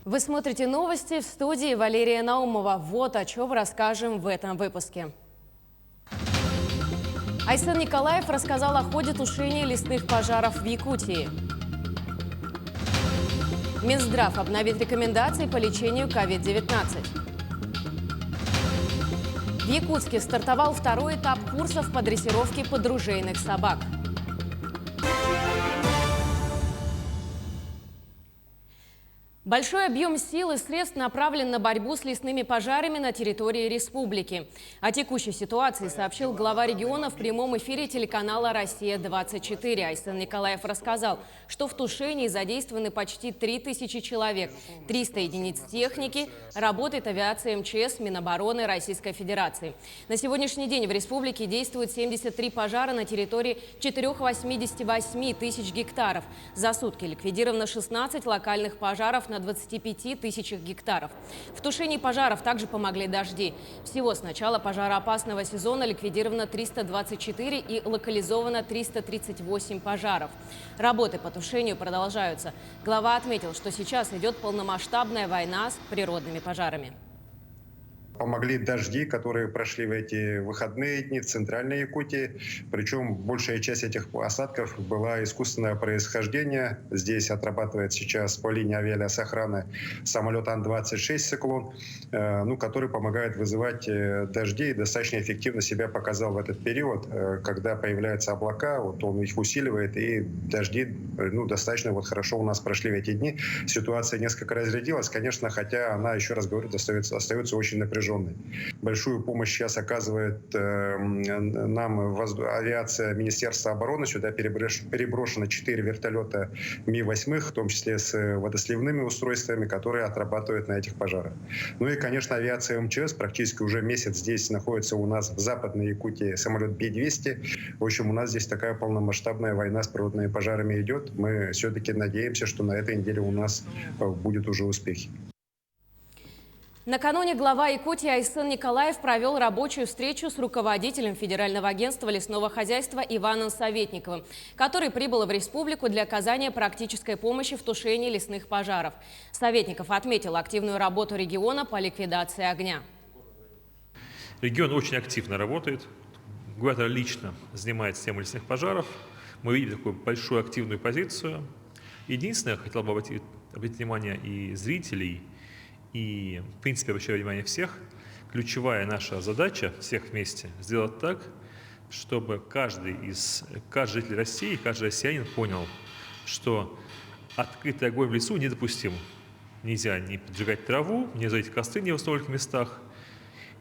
Вы смотрите новости, в студии Валерия Наумова. Вот о чем расскажем в этом выпуске. Айсен Николаев рассказал о ходе тушения лесных пожаров в Якутии. Минздрав обновит рекомендации по лечению COVID-19. В Якутске стартовал второй этап курсов по дрессировке подружейных собак. Большой объем сил и средств направлен на борьбу с лесными пожарами на территории республики. О текущей ситуации сообщил глава региона в прямом эфире телеканала «Россия-24». Айсен Николаев рассказал, что в тушении задействованы почти 3000 человек, 300 единиц техники, работает авиация МЧС, Минобороны Российской Федерации. На сегодняшний день в республике действует 73 пожара на территории 488 тысяч гектаров. За сутки ликвидировано 16 локальных пожаров на 25 тысячах гектаров. В тушении пожаров также помогли дожди. Всего с начала пожароопасного сезона ликвидировано 324 и локализовано 338 пожаров. Работы по тушению продолжаются. Глава отметил, что сейчас идет полномасштабная война с природными пожарами. Помогли дожди, которые прошли в эти выходные дни в Центральной Якутии. Причем большая часть этих осадков была искусственного происхождения. Здесь отрабатывает сейчас по линии авиалесохраны самолет Ан-26 «Циклон», который помогает вызывать дожди и достаточно эффективно себя показал в этот период. Когда появляются облака, он их усиливает, и дожди достаточно хорошо у нас прошли в эти дни. Ситуация несколько разрядилась, конечно, хотя она, еще раз говорю, остается очень напряженной. Большую помощь сейчас оказывает нам авиация Министерства обороны. Сюда переброшено 4 вертолета Ми-8, в том числе с водосливными устройствами, которые отрабатывают на этих пожарах. Ну и, конечно, авиация МЧС практически уже месяц здесь находится у нас в Западной Якутии самолет Би-200. В общем, у нас здесь такая полномасштабная война с природными пожарами идет. Мы все-таки надеемся, что на этой неделе у нас будут уже успехи. Накануне глава Якутии Айсен Николаев провел рабочую встречу с руководителем Федерального агентства лесного хозяйства Иваном Советниковым, который прибыл в республику для оказания практической помощи в тушении лесных пожаров. Советников отметил активную работу региона по ликвидации огня. Регион очень активно работает. Губернатор лично занимается темой лесных пожаров. Мы видим такую большую активную позицию. Единственное, я хотел бы обратить внимание и зрителей, и, в принципе, обращаю внимание всех, ключевая наша задача всех вместе сделать так, чтобы каждый житель России, каждый россиянин понял, что открытый огонь в лесу недопустим. Нельзя не поджигать траву, не разводить костры не в стольких местах,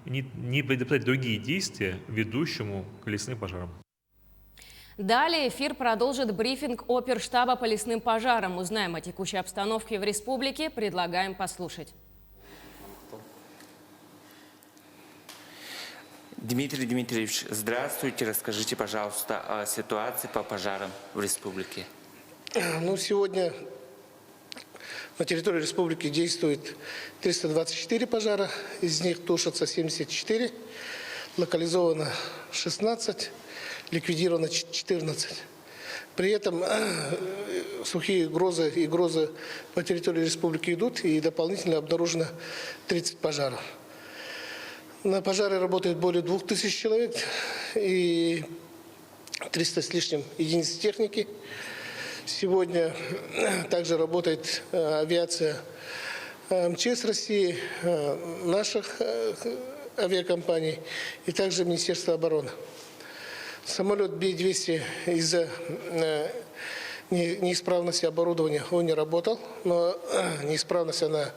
не предотвратить другие действия, ведущему к лесным пожарам. Далее эфир продолжит брифинг оперштаба по лесным пожарам. Узнаем о текущей обстановке в республике. Предлагаем послушать. Дмитрий Дмитриевич, здравствуйте. Расскажите, пожалуйста, о ситуации по пожарам в республике. Сегодня на территории республики действует 324 пожара, из них тушатся 74, локализовано 16, ликвидировано 14. При этом сухие грозы и грозы по территории республики идут, и дополнительно обнаружено 30 пожаров. На пожары работает более 2000 человек и 300 с лишним единиц техники. Сегодня также работает авиация МЧС России, наших авиакомпаний и также Министерство обороны. Самолет Би-200 из-за неисправности оборудования он не работал, но неисправность она,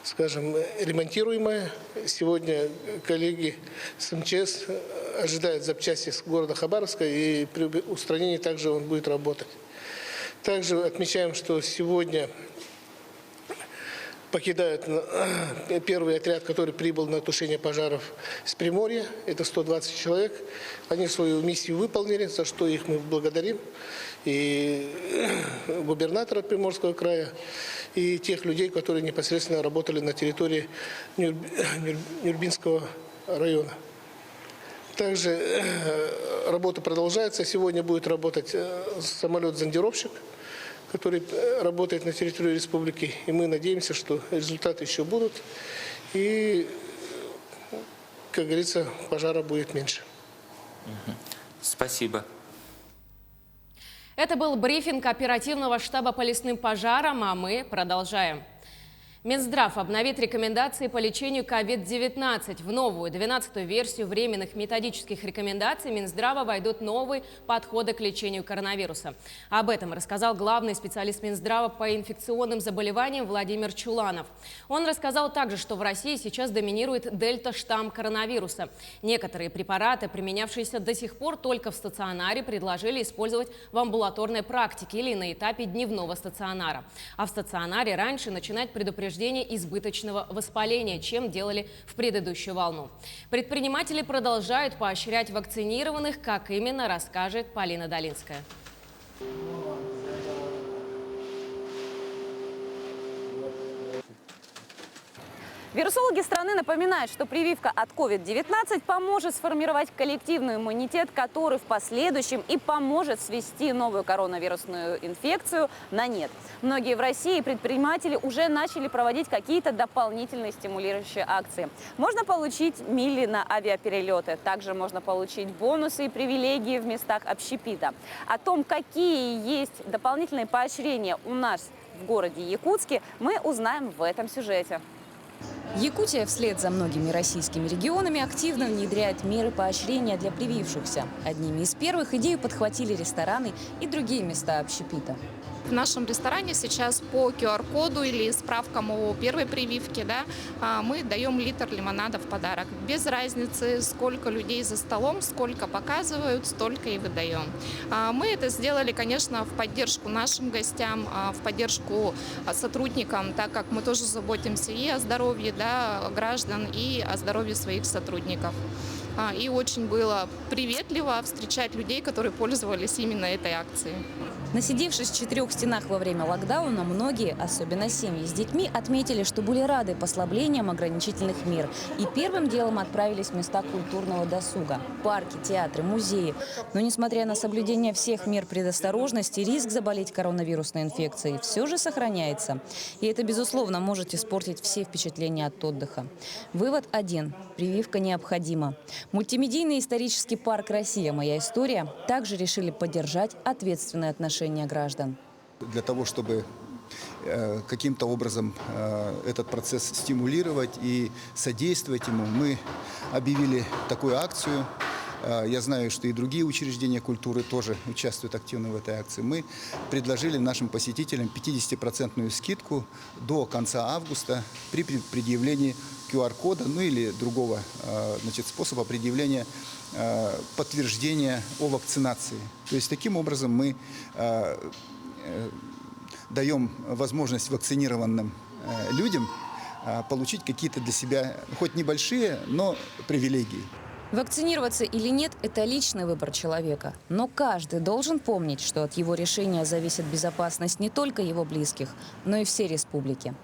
скажем, ремонтируемая. Сегодня коллеги с МЧС ожидают запчасти с города Хабаровска, и при устранении также он будет работать. Также отмечаем, что сегодня покидают первый отряд, который прибыл на тушение пожаров с Приморья. Это 120 человек. Они свою миссию выполнили, за что их мы благодарим. И губернатора Приморского края, и тех людей, которые непосредственно работали на территории Нюрбинского района. Также работа продолжается. Сегодня будет работать самолет-зондировщик, который работает на территории республики. И мы надеемся, что результаты еще будут. И, как говорится, пожара будет меньше. Спасибо. Это был брифинг оперативного штаба по лесным пожарам, а мы продолжаем. Минздрав обновит рекомендации по лечению COVID-19. В новую 12-ю версию временных методических рекомендаций Минздрава войдут новые подходы к лечению коронавируса. Об этом рассказал главный специалист Минздрава по инфекционным заболеваниям Владимир Чуланов. Он рассказал также, что в России сейчас доминирует дельта-штамм коронавируса. Некоторые препараты, применявшиеся до сих пор только в стационаре, предложили использовать в амбулаторной практике или на этапе дневного стационара. А в стационаре раньше начинать предупреждение избыточного воспаления, чем делали в предыдущую волну. Предприниматели продолжают поощрять вакцинированных, как именно, расскажет Полина Долинская. Вирусологи страны напоминают, что прививка от COVID-19 поможет сформировать коллективный иммунитет, который в последующем и поможет свести новую коронавирусную инфекцию на нет. Многие в России предприниматели уже начали проводить какие-то дополнительные стимулирующие акции. Можно получить мили на авиаперелеты, также можно получить бонусы и привилегии в местах общепита. О том, какие есть дополнительные поощрения у нас в городе Якутске, мы узнаем в этом сюжете. Якутия вслед за многими российскими регионами активно внедряет меры поощрения для привившихся. Одними из первых идею подхватили рестораны и другие места общепита. В нашем ресторане сейчас по QR-коду или справкам о первой прививке, мы даем литр лимонада в подарок. Без разницы, сколько людей за столом, сколько показывают, столько и выдаем. Мы это сделали, конечно, в поддержку нашим гостям, в поддержку сотрудникам, так как мы тоже заботимся и о здоровье граждан, и о здоровье своих сотрудников. И очень было приветливо встречать людей, которые пользовались именно этой акцией. Насидевшись в 4 стенах во время локдауна, многие, особенно семьи с детьми, отметили, что были рады послаблениям ограничительных мер. И первым делом отправились в места культурного досуга – парки, театры, музеи. Но несмотря на соблюдение всех мер предосторожности, риск заболеть коронавирусной инфекцией все же сохраняется. И это, безусловно, может испортить все впечатления от отдыха. Вывод один – прививка необходима. Мультимедийный исторический парк «Россия. Моя история» также решили поддержать ответственное отношение граждан. Для того, чтобы каким-то образом этот процесс стимулировать и содействовать ему, мы объявили такую акцию. Я знаю, что и другие учреждения культуры тоже участвуют активно в этой акции. Мы предложили нашим посетителям 50% скидку до конца августа при предъявлении QR-кода, или другого способа предъявления подтверждения о вакцинации. То есть таким образом мы даем возможность вакцинированным людям получить какие-то для себя, хоть небольшие, но привилегии. Вакцинироваться или нет – это личный выбор человека. Но каждый должен помнить, что от его решения зависит безопасность не только его близких, но и всей республики.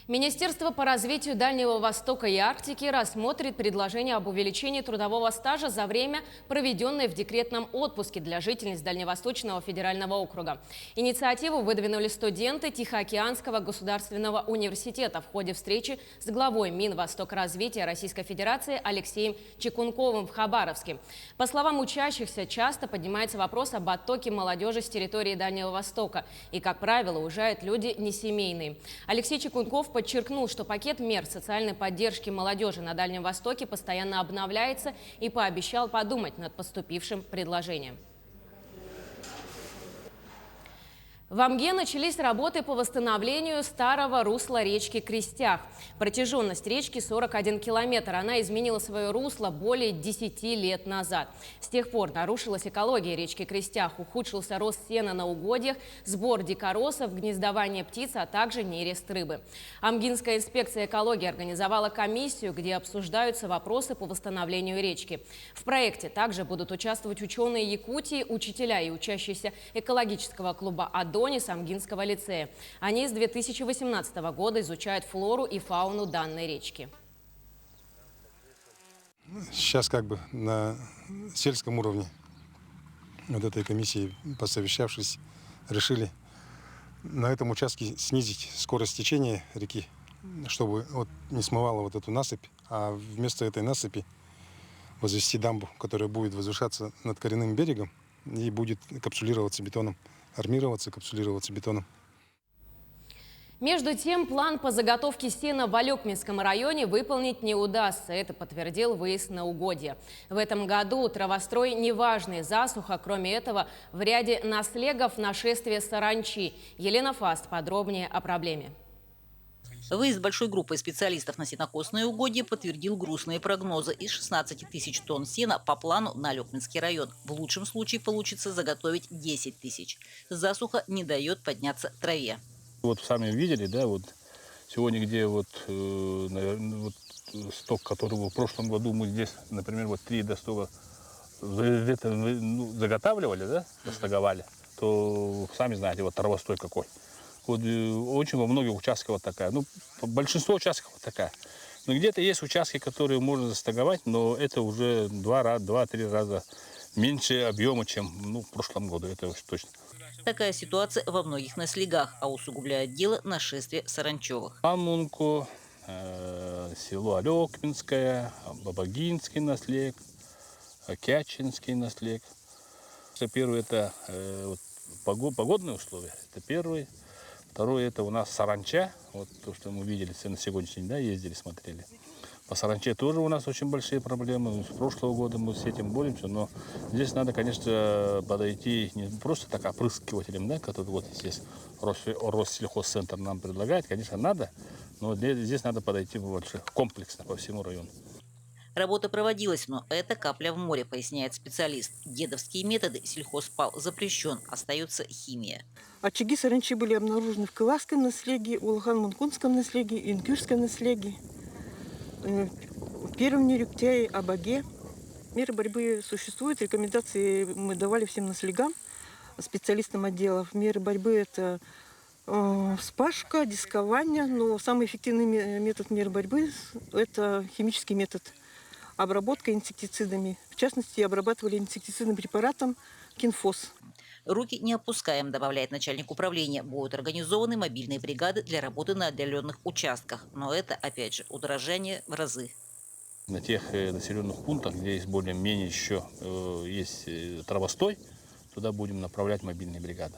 Министерство по развитию Дальнего Востока и Арктики рассмотрит предложение об увеличении трудового стажа за время, проведенное в декретном отпуске для жительниц Дальневосточного федерального округа. Инициативу выдвинули студенты Тихоокеанского государственного университета в ходе встречи с главой Минвостокразвития Российской Федерации Алексеем Чекунковым в Хабаровске. По словам учащихся, часто поднимается вопрос об оттоке молодежи с территории Дальнего Востока. И, как правило, уезжают люди несемейные. Алексей Чекунков подчеркнул, что пакет мер социальной поддержки молодежи на Дальнем Востоке постоянно обновляется и пообещал подумать над поступившим предложением. В Амге начались работы по восстановлению старого русла речки Крестях. Протяженность речки 41 километр. Она изменила свое русло более 10 лет назад. С тех пор нарушилась экология речки Крестях, ухудшился рост сена на угодьях, сбор дикоросов, гнездование птиц, а также нерест рыбы. Амгинская инспекция экологии организовала комиссию, где обсуждаются вопросы по восстановлению речки. В проекте также будут участвовать ученые Якутии, учителя и учащиеся экологического клуба «Адонис» Амгинского лицея. Они с 2018 года изучают флору и фауну данной речки. Сейчас на сельском уровне этой комиссии, посовещавшись, решили на этом участке снизить скорость течения реки, чтобы вот не смывало вот эту насыпь, а вместо этой насыпи возвести дамбу, которая будет возвышаться над коренным берегом и будет капсулироваться бетоном, армироваться, капсулироваться бетоном. Между тем, план по заготовке сена в Алекминском районе выполнить не удастся. Это подтвердил выезд на угодья. В этом году травострой неважный. Засуха, кроме этого, в ряде наслегов нашествие саранчи. Елена Фаст подробнее о проблеме. Выезд большой группы специалистов на сенокосные угодья подтвердил грустные прогнозы. Из 16 тысяч тонн сена по плану на Алекминский район. В лучшем случае получится заготовить 10 тысяч. Засуха не дает подняться траве. Вот сами видели, да, вот сегодня где вот, наверное, вот сток, который был в прошлом году, мы здесь, например, вот 3 достока заготавливали, да, достоговали, то сами знаете, вот травостой какой. Вот очень во многих участках вот такая, ну, большинство участков вот такая. Но где-то есть участки, которые можно застоговать, но это уже 2-3 раза меньше объема, чем в прошлом году, это уж точно. Такая ситуация во многих наслегах, а усугубляет дело нашествие саранчевых. Амунку, село Алекминское, Бабагинский наслег, Кячинский наслег. Первый – это погодные условия, это первый. Второй – это у нас саранча, вот то, что мы видели на сегодняшний день, да, ездили, смотрели. По саранче тоже у нас очень большие проблемы. С прошлого года мы с этим боремся, но здесь надо, конечно, подойти не просто так опрыскивателем, да, который вот здесь Россельхозцентр нам предлагает, конечно, надо, но здесь надо подойти больше комплексно по всему району. Работа проводилась, но это капля в море, поясняет специалист. Дедовские методы сельхозпал запрещен, остается химия. Очаги саранчи были обнаружены в Кыласском наслеге, Улхан-Мункунском наслеге, Инкюрском наслеге. В Первом Нерюктяе, Абаге. Меры борьбы существуют, рекомендации мы давали всем наслегам, специалистам отделов. Меры борьбы – это вспашка, дискование, но самый эффективный метод мер борьбы – это химический метод. Обработка инсектицидами. В частности, обрабатывали инсектицидным препаратом кинфос. Руки не опускаем, добавляет начальник управления. Будут организованы мобильные бригады для работы на отдаленных участках. Но это, опять же, удорожание в разы. На тех населенных пунктах, где есть более-менее еще есть травостой, туда будем направлять мобильные бригады.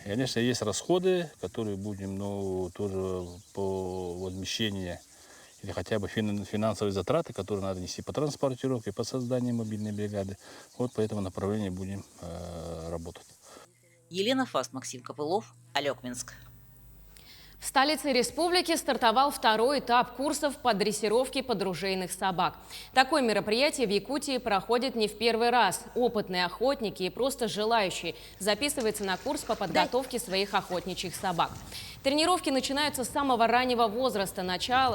И, конечно, есть расходы, которые будем, тоже по возмещению или хотя бы финансовые затраты, которые надо нести по транспортировке, по созданию мобильной бригады. Вот по этому направлению будем работать. Елена Фаст, Максим Копылов, Алекминск. В столице республики стартовал второй этап курсов по дрессировке подружейных собак. Такое мероприятие в Якутии проходит не в первый раз. Опытные охотники и просто желающие записываются на курс по подготовке своих охотничьих собак. Тренировки начинаются с самого раннего возраста.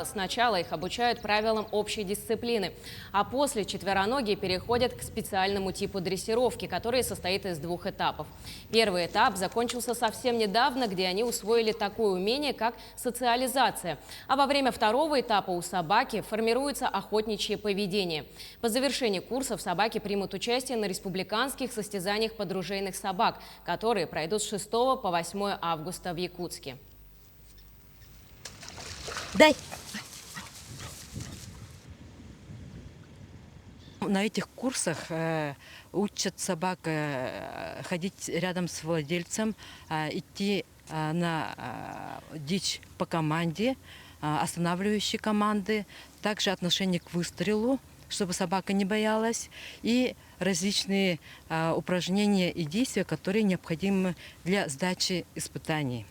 Сначала их обучают правилам общей дисциплины, а после четвероногие переходят к специальному типу дрессировки, который состоит из 2 этапов. Первый этап закончился совсем недавно, где они усвоили такое умение, как социализация. А во время второго этапа у собаки формируется охотничье поведение. По завершении курсов собаки примут участие на республиканских состязаниях подружейных собак, которые пройдут с 6 по 8 августа в Якутске. Дай. На этих курсах учат собак ходить рядом с владельцем, идти на дичь по команде, останавливающие команды, также отношение к выстрелу, чтобы собака не боялась, и различные упражнения и действия, которые необходимы для сдачи испытаний.